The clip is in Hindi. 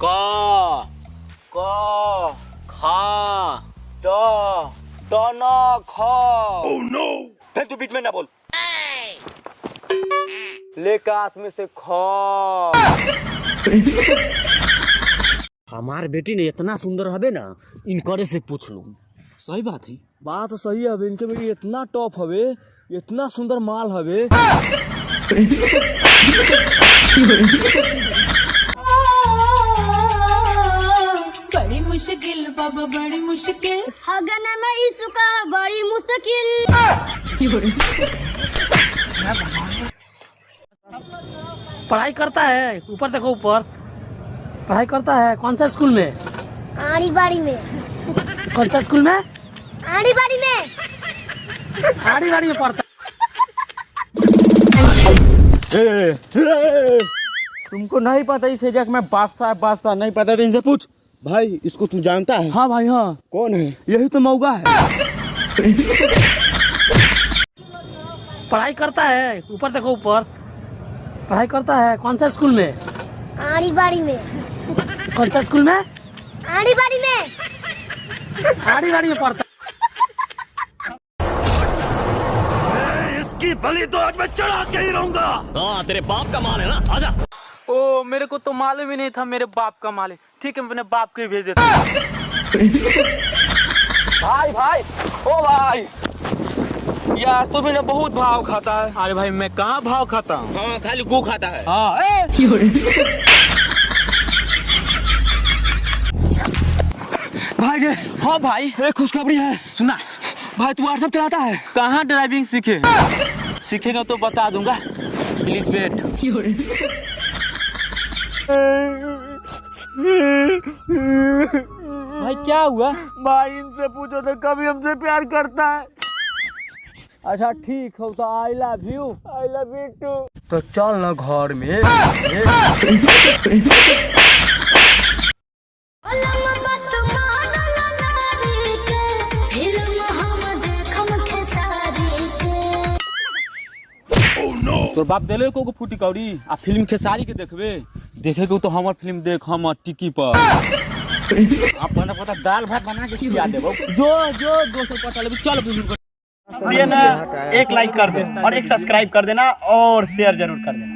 क क ख ट ट न ख। Oh no. फिर तू बीच में ना बोल। लेकर हाथ में से ख। हमार बेटी ने इतना सुंदर हवे ना, इनकरे से पूछ लू। सही बात है। बात सही है। इनके बेटी इतना टॉप हवे, इतना सुंदर माल हवे। बड़ी मुश्किल बाबा, बड़ी मुश्किल। हगना में इसका बड़ी मुश्किल। पढ़ाई करता है, ऊपर देखो ऊपर। पढ़ाई करता है कौन सा स्कूल में? आड़ी बाड़ी में। कौन सा स्कूल में? आड़ी बाड़ी में। आड़ी गाड़ी में पढ़ता। तुमको नहीं पता इस एरिया में बादशाह नहीं पता तो इनसे पूछ। भाई इसको तू जानता है? हाँ भाई हाँ। कौन है? यही तो मौगा है। पढ़ाई करता है, ऊपर देखो ऊपर। पढ़ाई करता है कौन सा स्कूल में? आड़ी बाड़ी में। कौन सा स्कूल में? आड़ी बाड़ी में। आड़ी गाड़ी में पढ़ता। इसकी बलि तो आज मैं चढ़ा के ही रहूंगा। हाँ तेरे बाप का माल है ना, आजा। ओ मेरे को तो मालूम ही नहीं था मेरे बाप का माल है। ठीक है मैं अपने बाप को ही भेज देता हूँ। भाई भाई ओ भाई यार तू भी ना बहुत भाव खाता है। अरे भाई मैं कहाँ भाव खाता हूँ? हाँ खाली गू खाता है। हाँ भाई रे हाँ भाई एक खुशखबरी है सुना। भाई तू व्हाट्सएप चलाता है? कहाँ ड्राइविंग सीखे? सीखेगा तो बता दूंगा। Please wait. भाई क्या हुआ? भाई इनसे पूछो तो कभी हमसे प्यार करता है। अच्छा ठीक हो तो आई लव यू टू। तो चल ना घर में। तोर बाप देले को फूटी कौड़ी आ फिल्म खेसारी के देखबे देखे को तो हमार फिल्म देख हम टिकी पर। अपन पता दाल भात बना के खिला देबो। जो 200 पटा लेबे। चल दिए ना, एक लाइक कर दे और एक सब्सक्राइब कर देना और शेयर जरूर कर देना।